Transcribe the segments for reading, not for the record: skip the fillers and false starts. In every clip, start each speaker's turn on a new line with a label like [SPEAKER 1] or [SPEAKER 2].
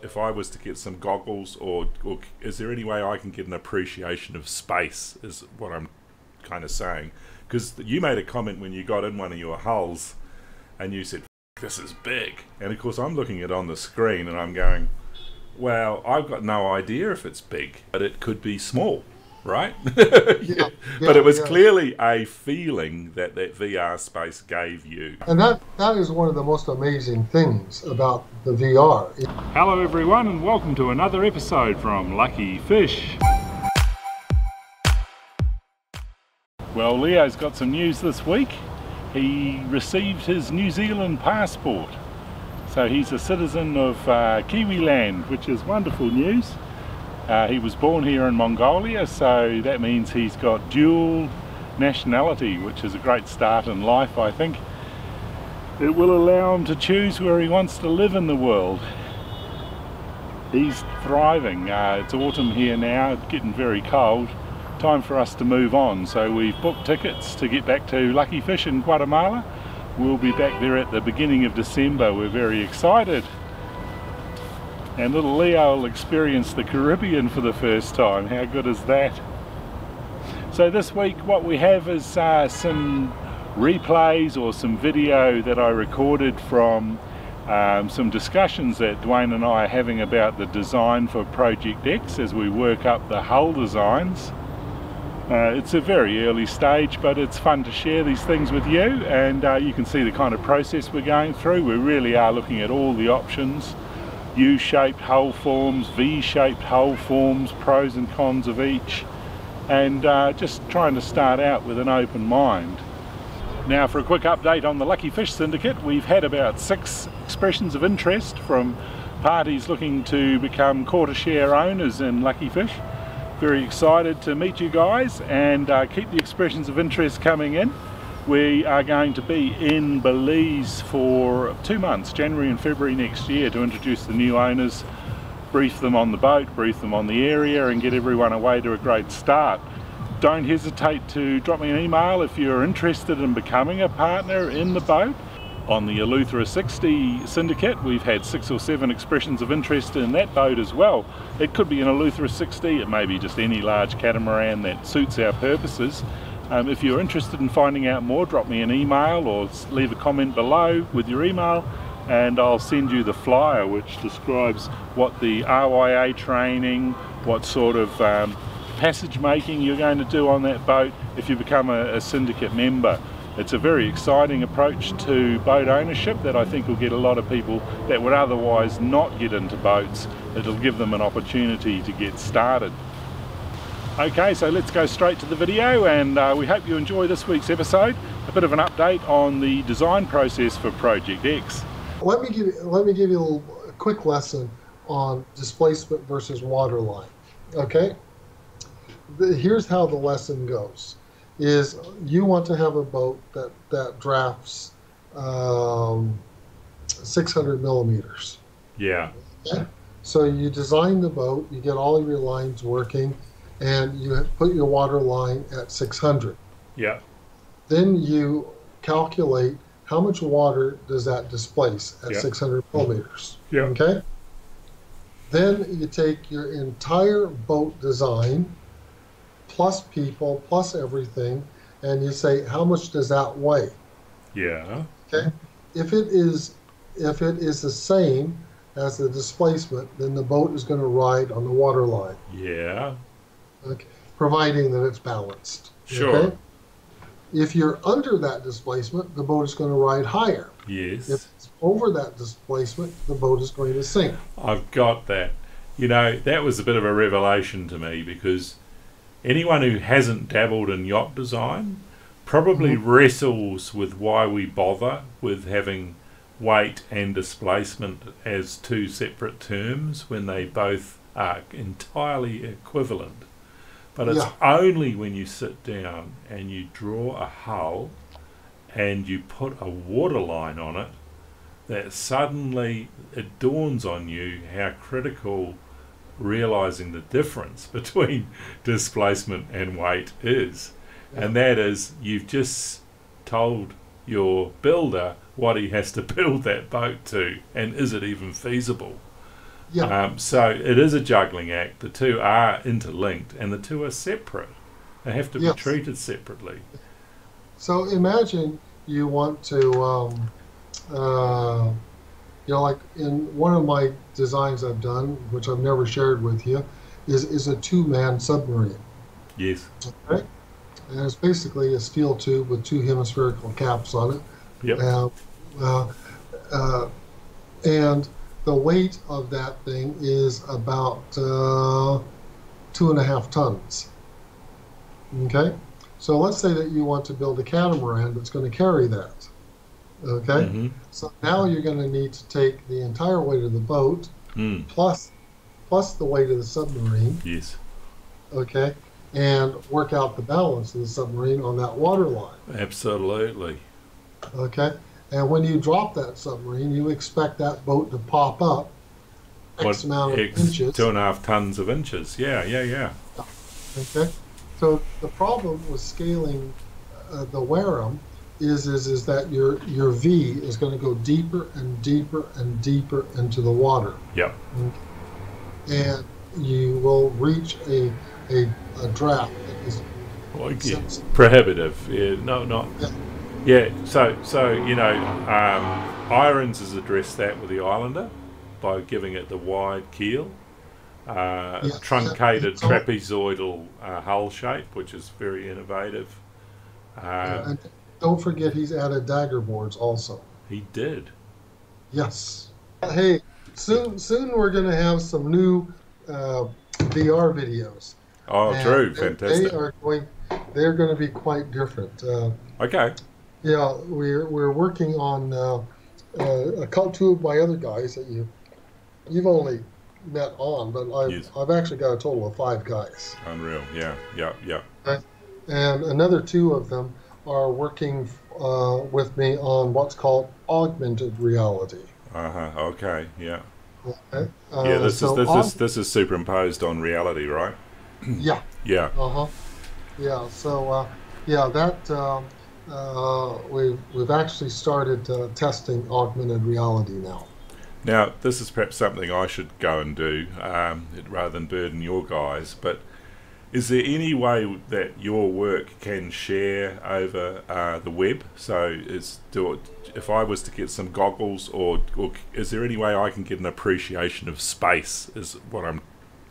[SPEAKER 1] if I was to get some goggles, or is there any way I can get an appreciation of space, is what I'm kind of saying. Because you made a comment when you got in one of your hulls and you said, this is big. And of course I'm looking at it on the screen and I'm going, well, I've got no idea if it's big, but it could be small, right?
[SPEAKER 2] Yeah,
[SPEAKER 1] but it was clearly a feeling that VR space gave you.
[SPEAKER 2] And that is one of the most amazing things about the VR.
[SPEAKER 1] Hello everyone, and welcome to another episode from Lucky Fish. Well, Leo's got some news this week. He received his New Zealand passport. So he's a citizen of Kiwiland, which is wonderful news. He was born here in Mongolia, so that means he's got dual nationality, which is a great start in life, I think. It will allow him to choose where he wants to live in the world. He's thriving. It's autumn here now, it's getting very cold. Time for us to move on, so we've booked tickets to get back to Lucky Fish in Guatemala. We'll be back there at the beginning of December. We're very excited. And little Leo will experience the Caribbean for the first time. How good is that? So this week what we have is some replays or some video that I recorded from some discussions that DeWayne and I are having about the design for Project X as we work up the hull designs. It's a very early stage, but it's fun to share these things with you, and you can see the kind of process we're going through. We really are looking at all the options, U-shaped hull forms, V-shaped hull forms, pros and cons of each, and just trying to start out with an open mind. Now for a quick update on the Lucky Fish Syndicate, we've had about 6 expressions of interest from parties looking to become quarter share owners in Lucky Fish. Very excited to meet you guys and keep the expressions of interest coming in. We are going to be in Belize for 2 months, January and February next year, to introduce the new owners, brief them on the boat, brief them on the area, and get everyone away to a great start. Don't hesitate to drop me an email if you're interested in becoming a partner in the boat. On the Eleuthera 60 Syndicate, we've had 6 or 7 expressions of interest in that boat as well. It could be an Eleuthera 60, it may be just any large catamaran that suits our purposes. If you're interested in finding out more, drop me an email or leave a comment below with your email, and I'll send you the flyer which describes what the RYA training, what sort of passage making you're going to do on that boat if you become a syndicate member. It's a very exciting approach to boat ownership that I think will get a lot of people that would otherwise not get into boats. It'll give them an opportunity to get started. Okay, so let's go straight to the video, and we hope you enjoy this week's episode. A bit of an update on the design process for Project X.
[SPEAKER 2] Let me give you a quick lesson on displacement versus waterline. Okay? Here's how the lesson goes. Is you want to have a boat that drafts 600 millimeters.
[SPEAKER 1] Yeah.
[SPEAKER 2] Okay? So you design the boat, you get all of your lines working, and you put your water line at 600.
[SPEAKER 1] Yeah.
[SPEAKER 2] Then you calculate how much water does that displace at 600 millimeters.
[SPEAKER 1] Yeah.
[SPEAKER 2] Okay? Then you take your entire boat design, plus people, plus everything, and you say, how much does that weigh?
[SPEAKER 1] Yeah.
[SPEAKER 2] Okay. If it is the same as the displacement, then the boat is going to ride on the water line.
[SPEAKER 1] Yeah.
[SPEAKER 2] Okay. Providing that it's balanced.
[SPEAKER 1] Sure.
[SPEAKER 2] Okay? If you're under that displacement, the boat is going to ride higher.
[SPEAKER 1] Yes.
[SPEAKER 2] If it's over that displacement, the boat is going to sink.
[SPEAKER 1] I've got that. You know, that was a bit of a revelation to me, because anyone who hasn't dabbled in yacht design probably wrestles with why we bother with having weight and displacement as 2 separate terms when they both are entirely equivalent. But it's only when you sit down and you draw a hull and you put a waterline on it that suddenly it dawns on you how critical realizing the difference between displacement and weight is. And that is, you've just told your builder what he has to build that boat to, and is it even feasible?
[SPEAKER 2] Yeah.
[SPEAKER 1] So it is a juggling act. The two are interlinked, and the two are separate. They have to be
[SPEAKER 2] Yes.
[SPEAKER 1] treated separately.
[SPEAKER 2] So imagine you want to, like in one of my designs I've done, which I've never shared with you, is a two-man submarine.
[SPEAKER 1] Yes.
[SPEAKER 2] Okay? And it's basically a steel tube with two hemispherical caps on it.
[SPEAKER 1] Yep.
[SPEAKER 2] And the weight of that thing is about 2.5 tons. Okay? So let's say that you want to build a catamaran that's going to carry that. Okay?
[SPEAKER 1] Mm-hmm.
[SPEAKER 2] So now you're going to need to take the entire weight of the boat plus the weight of the submarine.
[SPEAKER 1] Yes.
[SPEAKER 2] Okay? And work out the balance of the submarine on that water line.
[SPEAKER 1] Absolutely.
[SPEAKER 2] Okay? And when you drop that submarine, you expect that boat to pop up X amount of inches.
[SPEAKER 1] 2.5 tons of inches. Yeah.
[SPEAKER 2] Okay? So the problem with scaling the Wareham is that your V is going to go deeper and deeper and deeper into the water.
[SPEAKER 1] Yep.
[SPEAKER 2] Okay? And you will reach a draft that is
[SPEAKER 1] prohibitive. Yeah, no. Yeah, so Irons has addressed that with the Islander by giving it the wide keel, truncated trapezoidal hull shape, which is very innovative.
[SPEAKER 2] And don't forget he's added dagger boards also.
[SPEAKER 1] He did.
[SPEAKER 2] Yes. Hey, soon we're going to have some new VR videos.
[SPEAKER 1] Oh, and true, fantastic.
[SPEAKER 2] They're going to be quite different.
[SPEAKER 1] Okay.
[SPEAKER 2] Yeah, we're working on two of my other guys that you've only met on, but I've actually got a total of 5 guys.
[SPEAKER 1] Unreal. Yeah.
[SPEAKER 2] Okay? And another 2 of them are working with me on what's called augmented reality.
[SPEAKER 1] Okay. Yeah.
[SPEAKER 2] Okay.
[SPEAKER 1] This is superimposed on reality, right?
[SPEAKER 2] Yeah.
[SPEAKER 1] Yeah.
[SPEAKER 2] Yeah. So that we've actually started testing augmented reality now.
[SPEAKER 1] Now, this is perhaps something I should go and do rather than burden your guys. But is there any way that your work can share over the web? So, if I was to get some goggles, or is there any way I can get an appreciation of space? Is what I'm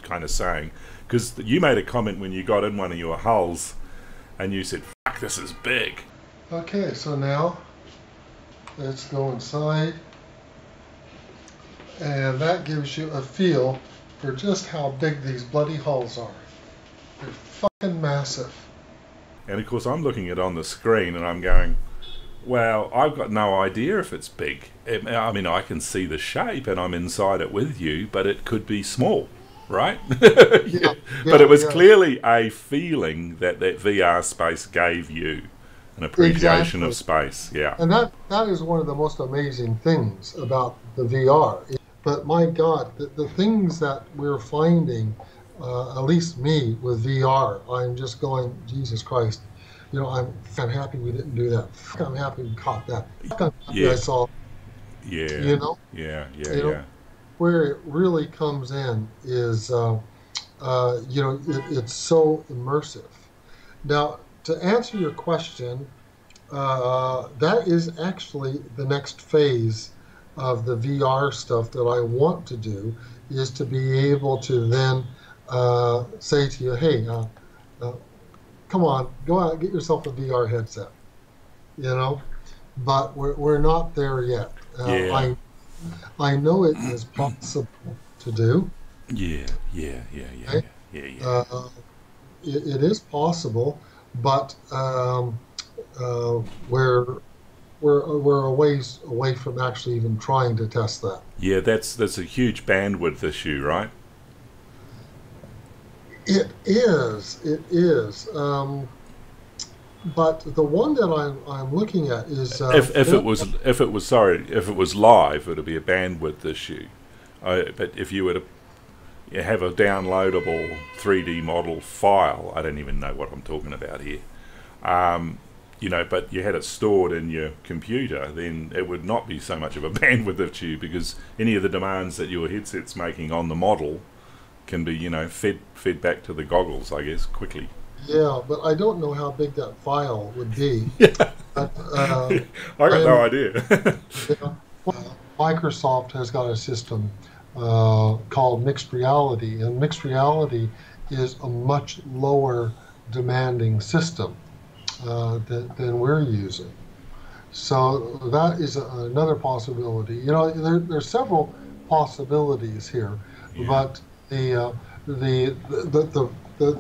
[SPEAKER 1] kind of saying. Because you made a comment when you got in one of your hulls, and you said, "Fuck, this is big."
[SPEAKER 2] Okay, so now let's go inside, and that gives you a feel for just how big these bloody hulls are. They're fucking massive.
[SPEAKER 1] And of course, I'm looking at it on the screen, and I'm going, "Well, I've got no idea if it's big. I mean, I can see the shape, and I'm inside it with you, but it could be small." Right?
[SPEAKER 2] Yeah,
[SPEAKER 1] but it was clearly a feeling that VR space gave you, an appreciation of space. Yeah.
[SPEAKER 2] And that is one of the most amazing things about the VR. But my God, the things that we're finding, at least me with VR, I'm just going, Jesus Christ, I'm happy we didn't do that. I'm happy we caught that. I'm happy I saw.
[SPEAKER 1] Yeah.
[SPEAKER 2] Yeah. Where it really comes in is, it's so immersive. Now, to answer your question, that is actually the next phase of the VR stuff that I want to do, is to be able to then say to you, hey, come on, go out and get yourself a VR headset, but we're not there yet. I know it is possible to do.
[SPEAKER 1] Yeah.
[SPEAKER 2] Okay? It is possible, but we're a ways away from actually even trying to test that.
[SPEAKER 1] Yeah, that's a huge bandwidth issue, right?
[SPEAKER 2] It is. But the one that I'm looking at is
[SPEAKER 1] if it was live, it would be a bandwidth issue. But if you were to have a downloadable 3D model file, I don't even know what I'm talking about here. you know, but you had it stored in your computer, then it would not be so much of a bandwidth issue, because any of the demands that your headset's making on the model can be, you know, fed back to the goggles, I guess, quickly.
[SPEAKER 2] Yeah, but I don't know how big that file would be.
[SPEAKER 1] Yeah.
[SPEAKER 2] But,
[SPEAKER 1] I got no idea.
[SPEAKER 2] yeah, well, Microsoft has got a system called mixed reality, and mixed reality is a much lower demanding system than we're using. So that is another possibility. You know, there's several possibilities here, yeah. But the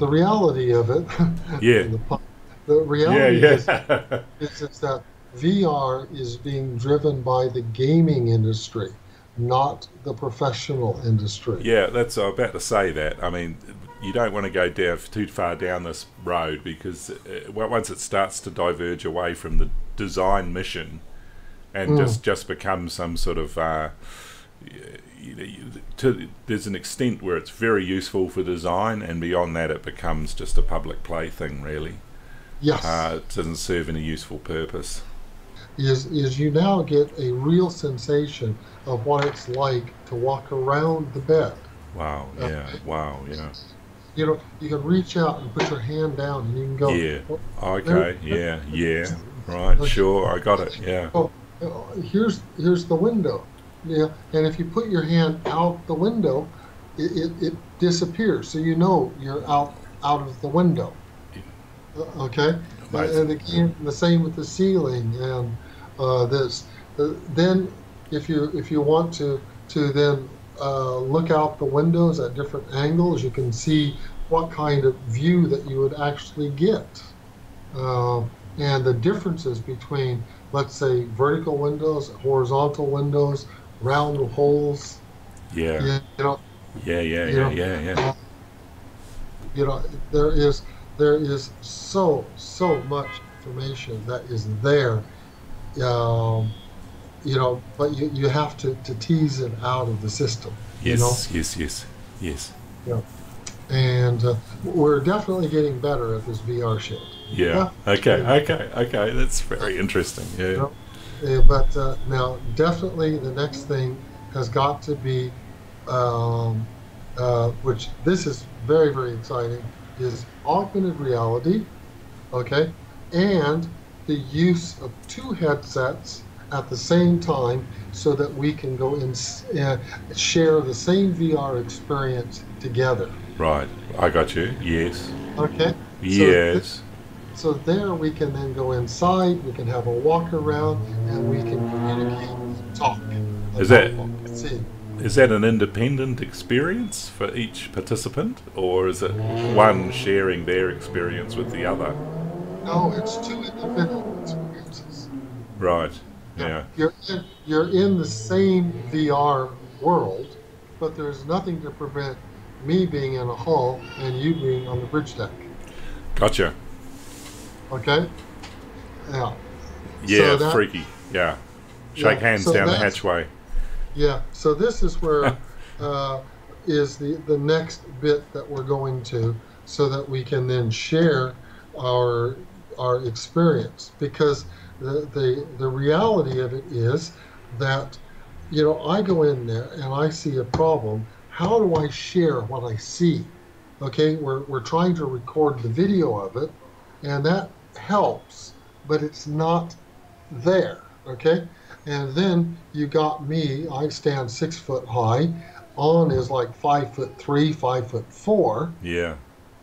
[SPEAKER 2] reality of it,
[SPEAKER 1] yeah,
[SPEAKER 2] the reality
[SPEAKER 1] yeah.
[SPEAKER 2] is that VR is being driven by the gaming industry, not the professional industry.
[SPEAKER 1] Yeah, that's I was about to say that. I mean, you don't want to go down too far down this road, because once it starts to diverge away from the design mission and just become some sort of there's an extent where it's very useful for design, and beyond that it becomes just a public plaything, really.
[SPEAKER 2] Yes.
[SPEAKER 1] It doesn't serve any useful purpose.
[SPEAKER 2] Is you now get a real sensation of what it's like to walk around the bed.
[SPEAKER 1] Wow, yeah, wow, yeah.
[SPEAKER 2] You know, you can reach out and put your hand down and you can go.
[SPEAKER 1] Yeah, okay, yeah, right, sure, I got it, yeah.
[SPEAKER 2] Oh, here's the window. Yeah, and if you put your hand out the window, it disappears, so you know you're out of the window. Okay, and again the same with the ceiling and this. Then if you want to then look out the windows at different angles, you can see what kind of view that you would actually get, and the differences between, let's say, vertical windows, horizontal windows, round holes.
[SPEAKER 1] Yeah.
[SPEAKER 2] You know.
[SPEAKER 1] Yeah.
[SPEAKER 2] You know, there is so much information that is there, you know, but you have to tease it out of the system.
[SPEAKER 1] Yes,
[SPEAKER 2] you know?
[SPEAKER 1] yes.
[SPEAKER 2] Yeah, and we're definitely getting better at this VR shit.
[SPEAKER 1] Yeah. Okay. That's very interesting. Yeah.
[SPEAKER 2] You know? But now, definitely, the next thing has got to be, which this is very, very exciting, is augmented reality, okay, and the use of two headsets at the same time, so that we can go and share the same VR experience together.
[SPEAKER 1] Right, I got you. Yes.
[SPEAKER 2] Okay.
[SPEAKER 1] Yes.
[SPEAKER 2] So there we can then go inside, we can have a walk around, and we can communicate and talk.
[SPEAKER 1] Is that an independent experience for each participant, or is it one sharing their experience with the other?
[SPEAKER 2] No, it's two independent experiences.
[SPEAKER 1] Right. Yeah.
[SPEAKER 2] You're in the same VR world, but there's nothing to prevent me being in a hull and you being on the bridge deck.
[SPEAKER 1] Gotcha.
[SPEAKER 2] Okay? Yeah.
[SPEAKER 1] Yeah,
[SPEAKER 2] so
[SPEAKER 1] freaky. Yeah. Shake hands down the hatchway.
[SPEAKER 2] Yeah. So this is where is the next bit that we're going to, so that we can then share our experience, because the reality of it is that, you know, I go in there and I see a problem. How do I share what I see? Okay, we're trying to record the video of it, and that helps, but it's not there. Okay, and then you got me. I stand 6 foot high. On is like 5'3", 5'4".
[SPEAKER 1] Yeah.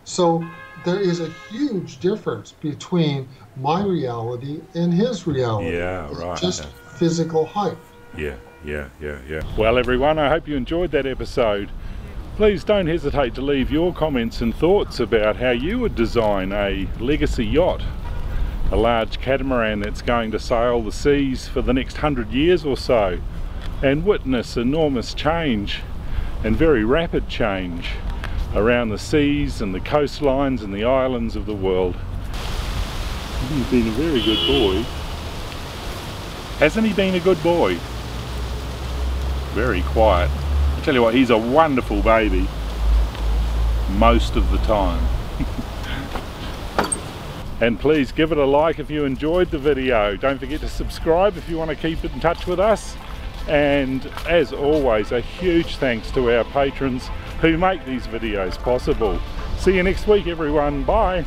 [SPEAKER 2] So there is a huge difference between my reality and his reality.
[SPEAKER 1] Yeah, right.
[SPEAKER 2] It's just physical height.
[SPEAKER 1] Yeah. Well, everyone, I hope you enjoyed that episode. Please don't hesitate to leave your comments and thoughts about how you would design a legacy yacht, a large catamaran that's going to sail the seas for the next 100 years or so and witness enormous change and very rapid change around the seas and the coastlines and the islands of the world. He's been a very good boy. Hasn't he been a good boy? Very quiet. I tell you what, he's a wonderful baby most of the time. And please give it a like if you enjoyed the video. Don't forget to subscribe if you want to keep in touch with us. And as always, a huge thanks to our patrons who make these videos possible. See you next week, everyone. Bye.